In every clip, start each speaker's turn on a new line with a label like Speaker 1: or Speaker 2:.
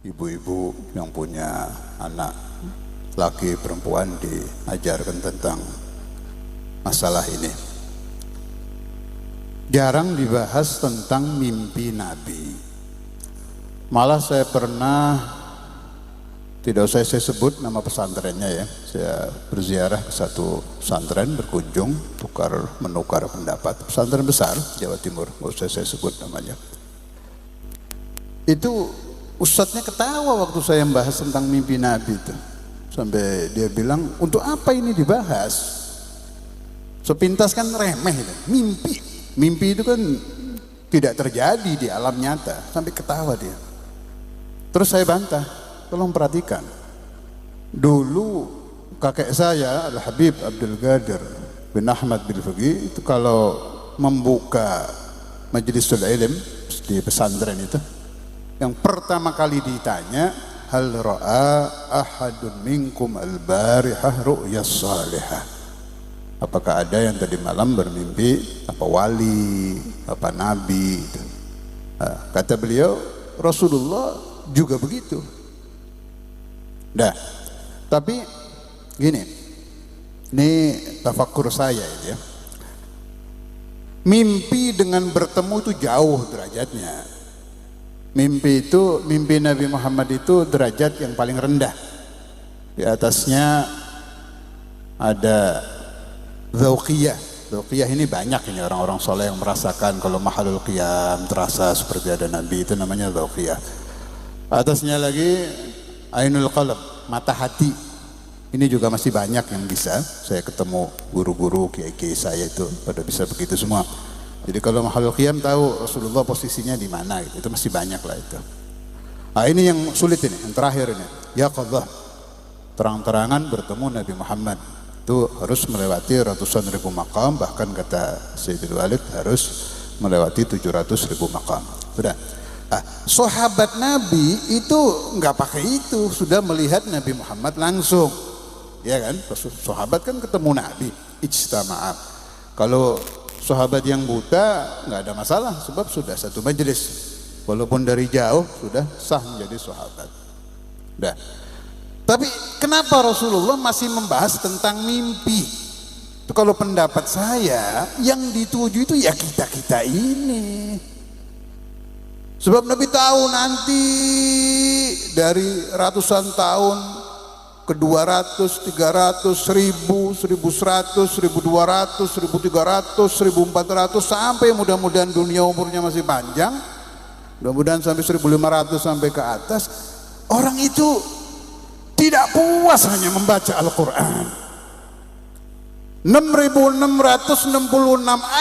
Speaker 1: ibu-ibu yang punya anak laki perempuan diajarkan tentang masalah ini. Jarang dibahas tentang mimpi Nabi. Malah saya pernah, tidak usah saya sebut nama pesantrennya ya, saya berziarah ke satu pesantren, berkunjung, menukar pendapat. Pesantren besar Jawa Timur, nggak usah saya sebut namanya. Itu ustadznya ketawa waktu saya membahas tentang mimpi Nabi itu. Sampai dia bilang, untuk apa ini dibahas? Sepintas kan remeh itu. Mimpi itu kan tidak terjadi di alam nyata. Sampai ketawa dia. Terus saya bantah, tolong perhatikan. Dulu kakek saya Al-Habib Abdul Qadir bin Ahmad bin Faqih itu kalau membuka majlisul ilm di pesantren itu, yang pertama kali ditanya, hal ra'a ahadun minkum al-barihah ru'ya salihah. Apakah ada yang tadi malam bermimpi apa wali, apa nabi? Kata beliau, Rasulullah juga begitu. Dah, tapi gini, ini tafakkur saya ini ya. Mimpi dengan bertemu itu jauh derajatnya. Mimpi Nabi Muhammad itu derajat yang paling rendah. Di atasnya ada dzauqiyah. Dzauqiyah ini banyak ini orang-orang soleh yang merasakan kalau mahalul qiyam terasa seperti ada Nabi, itu namanya dzauqiyah. Atasnya lagi ainul qalb, mata hati. Ini juga masih banyak yang bisa. Saya ketemu guru-guru kiai-kiai saya itu pada bisa begitu semua. Jadi kalau mahalul qiyam tahu Rasulullah posisinya di mana gitu. Itu masih banyak lah itu. Nah, ini yang sulit ini, yang terakhir ini. Ya qadha. Terang-terangan bertemu Nabi Muhammad. Itu harus melewati ratusan ribu maqam, bahkan kata Sayyidul Walid harus melewati 700 ribu maqam. Sudah. Nah, sahabat Nabi itu enggak pakai itu, sudah melihat Nabi Muhammad langsung. Ya kan? Sahabat kan ketemu Nabi, ijtama'ah. Kalau sahabat yang buta nggak ada masalah sebab sudah satu majelis, walaupun dari jauh sudah sah menjadi sahabat. Dah. Tapi kenapa Rasulullah masih membahas tentang mimpi? Itu kalau pendapat saya yang dituju itu ya kita ini. Sebab Nabi tahu nanti dari ratusan tahun ke 200, 300, 1000, 1100, 1200, 1300, 1400 sampai mudah-mudahan dunia umurnya masih panjang, mudah-mudahan sampai 1500 sampai ke atas. Orang itu tidak puas hanya membaca Al-Quran. 6666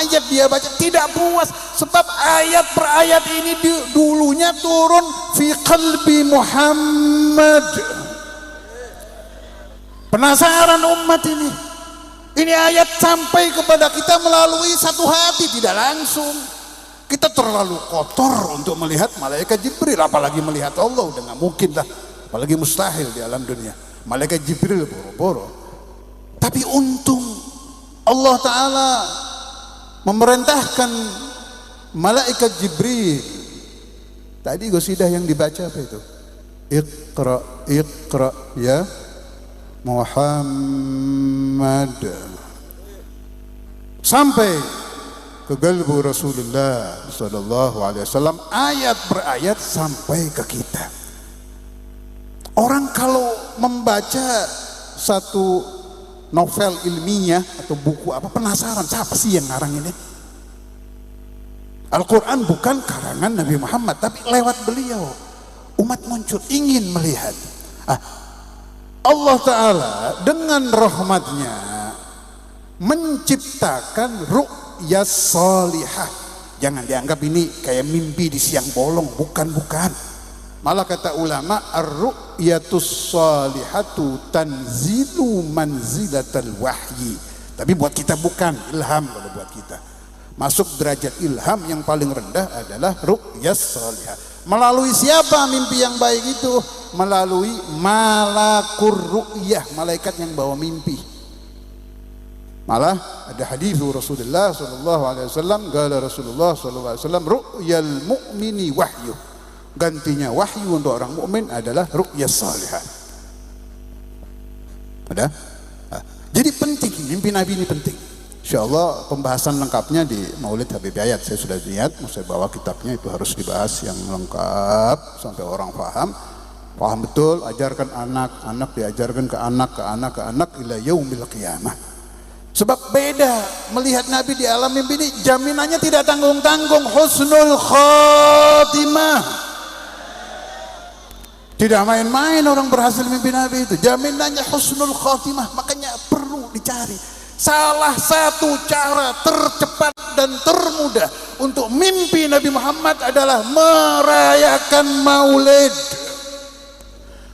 Speaker 1: ayat dia baca, tidak puas sebab ayat per ayat ini dulunya turun fi qalbi Muhammad. Penasaran umat ini. Ini ayat sampai kepada kita melalui satu hati, tidak langsung. Kita terlalu kotor untuk melihat malaikat Jibril, apalagi melihat Allah udah nggak mungkin lah, apalagi mustahil di alam dunia. Malaikat Jibril boro-boro. Tapi untung Allah Ta'ala memerintahkan malaikat Jibril. Tadi qasidah yang dibaca apa itu? Iqra, Iqra ya Muhammad, sampai ke qalbu Rasulullah sallallahu alaihi wasallam, ayat per ayat sampai ke kita. Orang kalau membaca satu novel ilmiah atau buku apa, penasaran siapa sih yang ngarang ini? Al-Quran bukan karangan Nabi Muhammad, tapi lewat beliau umat muncul ingin melihat. Allah Ta'ala dengan rahmatnya menciptakan ru'ya salihah. Jangan dianggap ini kayak mimpi di siang bolong, bukan. Malah kata ulama, ar-ru'yatus salihatu tanzilu manzilatal wahyi. Tapi buat kita bukan, ilham kalau buat kita. Masuk derajat ilham yang paling rendah adalah ru'ya salihah. Melalui siapa mimpi yang baik itu? Melalui malakur ru'yah, malaikat yang bawa mimpi. Malah ada hadis Rasulullah sallallahu alaihi wasallam, qala Rasulullah sallallahu alaihi wasallam, ru'yal mu'mini wahyu Gantinya wahyu untuk orang mukmin adalah ru'yah salihah. Ada? Jadi penting, mimpi Nabi ini penting. Insyaallah pembahasan lengkapnya di Maulid Habib Yayat. Saya sudah niat, mau saya bawa kitabnya, itu harus dibahas yang lengkap sampai orang paham betul. Ajarkan anak diajarkan ke anak ila yaumil qiyamah. Sebab beda melihat Nabi di alam mimpi ini, jaminannya tidak tanggung-tanggung, husnul khatimah. Tidak main-main orang berhasil mimpi Nabi itu, jaminannya husnul khatimah. Makanya perlu dicari salah satu cara tercepat dan termudah untuk mimpi Nabi Muhammad adalah merayakan Maulid.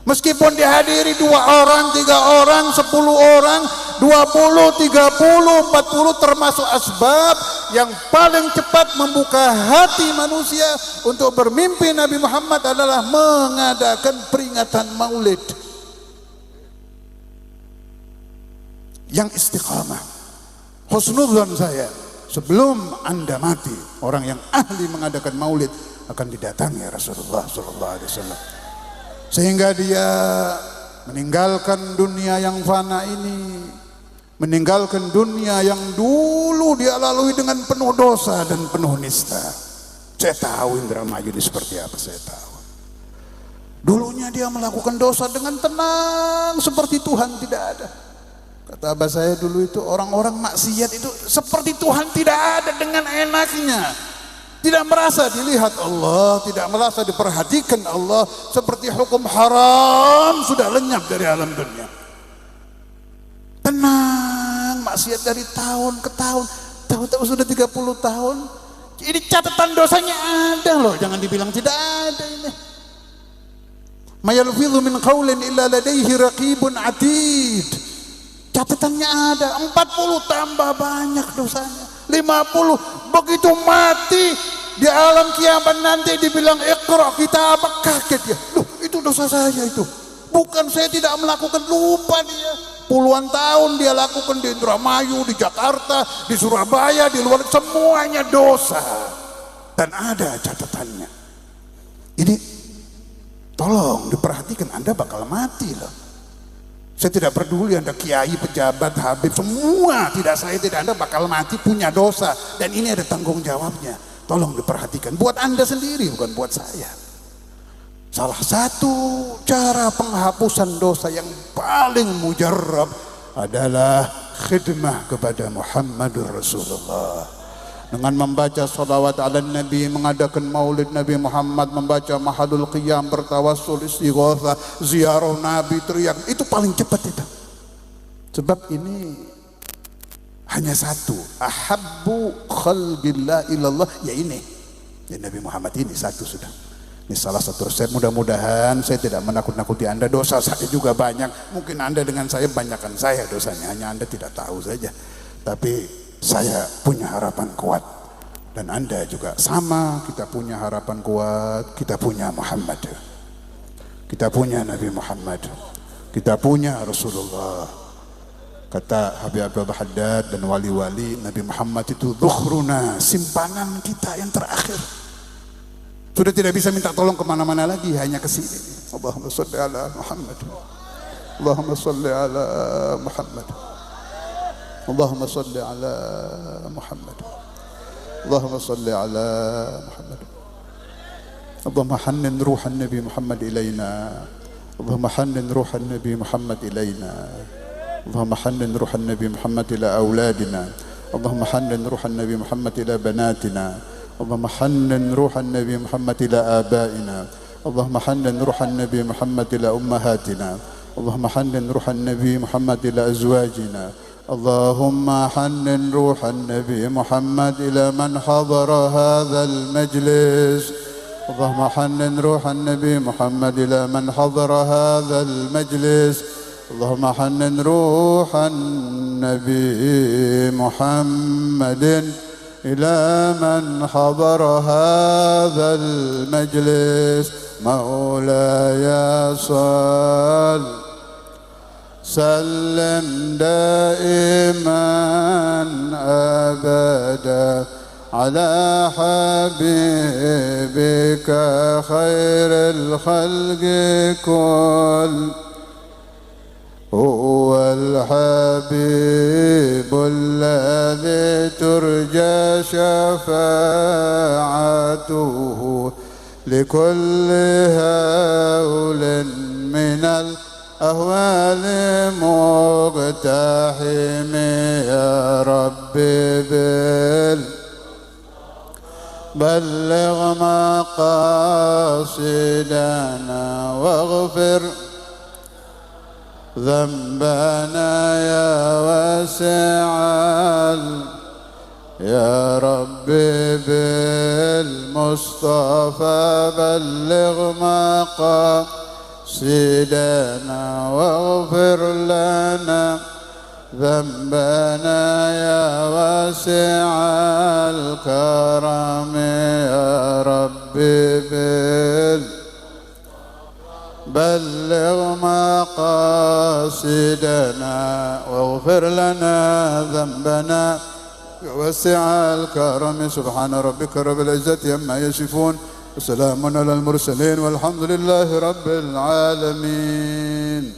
Speaker 1: Meskipun dihadiri 2 orang, 3 orang, 10 orang, 20, 30, 40, termasuk asbab yang paling cepat membuka hati manusia untuk bermimpi Nabi Muhammad adalah mengadakan peringatan Maulid. Yang istiqamah. Husnudzon saya, sebelum Anda mati, orang yang ahli mengadakan Maulid akan didatangi Rasulullah SAW. Sehingga dia meninggalkan dunia yang fana ini, meninggalkan dunia yang dulu dia lalui dengan penuh dosa dan penuh nista. Saya tahu Indramayu ini seperti apa, saya tahu. Dulunya dia melakukan dosa dengan tenang seperti Tuhan tidak ada. Kata abah saya dulu itu, orang-orang maksiat itu seperti Tuhan tidak ada, dengan enaknya. Tidak merasa dilihat Allah, tidak merasa diperhatikan Allah, seperti hukum haram sudah lenyap dari alam dunia. Tenang, maksiat dari tahun ke tahun, tahu-tahu sudah 30 tahun. Ini catatan dosanya ada loh, jangan dibilang tidak ada ini. Ma yalfidhu min qaulin illa ladaihi raqibun atid. Catatannya ada, 40 tambah banyak dosanya. 50, begitu mati di alam kiamat nanti dibilang iqra kitabak, kaget ya. Loh, itu dosa saya itu. Bukan, saya tidak melakukan, lupa dia. Puluhan tahun dia lakukan di Indramayu, di Jakarta, di Surabaya, di luar, semuanya dosa. Dan ada catatannya. Ini tolong diperhatikan, Anda bakal mati loh. Saya tidak peduli Anda kiai, pejabat, habib, semua saya tidak, Anda bakal mati punya dosa, dan ini ada tanggung jawabnya. Tolong diperhatikan, buat Anda sendiri, bukan buat saya. Salah satu cara penghapusan dosa yang paling mujarrab adalah khidmah kepada Muhammadur Rasulullah. Dengan membaca salawat ala Nabi, mengadakan maulid Nabi Muhammad, membaca mahadul qiyam, bertawassul, istighatsah, ziarah Nabi, teriak, itu paling cepat itu. Sebab ini hanya satu, ahabbu khalqillah ilallah, ya ini, ya Nabi Muhammad ini satu sudah. Ini salah satu resep. Mudah-mudahan saya tidak menakut-nakuti Anda, dosa saya juga banyak, mungkin Anda dengan saya banyakkan saya dosanya, hanya Anda tidak tahu saja. Tapi saya punya harapan kuat, dan Anda juga sama, kita punya harapan kuat. Kita punya Muhammad, kita punya Nabi Muhammad, kita punya Rasulullah. Kata Habib Abdul Haddad dan wali-wali, Nabi Muhammad itu dzukhruna, simpanan kita yang terakhir. Sudah tidak bisa minta tolong kemana-mana lagi, hanya ke sini. Allahumma sholli ala Muhammad, Allahumma sholli ala Muhammad, Allahumma salli ala Muhammad, Allahumma salli ala Muhammad. Allahumma hannin ruhan Nabi Muhammad ilayna, Allahumma hannin ruhan Nabi Muhammad ilayna, Allahumma hannin ruhan Nabi Muhammad ila awladina, Allahumma hannin ruhan Nabi Muhammad ila banatina, Allahumma hannin ruhan Nabi Muhammad ila abaina, Allahumma hannin ruhan Nabi Muhammad ila ummahatina, Allahumma hannin ruhan Nabi Muhammad ila azwajina. اللهم حنن روح النبي محمد إلى من حضر هذا المجلس، اللهم حنن روح النبي محمد إلى من حضر هذا المجلس، اللهم حنن روح النبي محمد إلى من حضر هذا المجلس. مولاي صل سلم دائما أبدا على حبيبك خير الخلق كل. هو الحبيب الذي ترجى شفاعته لكل هول من الأهوال مقتحم. يا ربي بلغ مقاصدنا واغفر ذنبنا يا واسع يا ربي بالمصطفى بلغ مقاصدنا واغفر لنا ذنبنا يا واسع الكرم. يا ربي بلغ مقاصدنا واغفر لنا ذنبنا يا واسع الكرم. سبحان ربك رب العزة عما يصفون وسلام على المرسلين والحمد لله رب العالمين.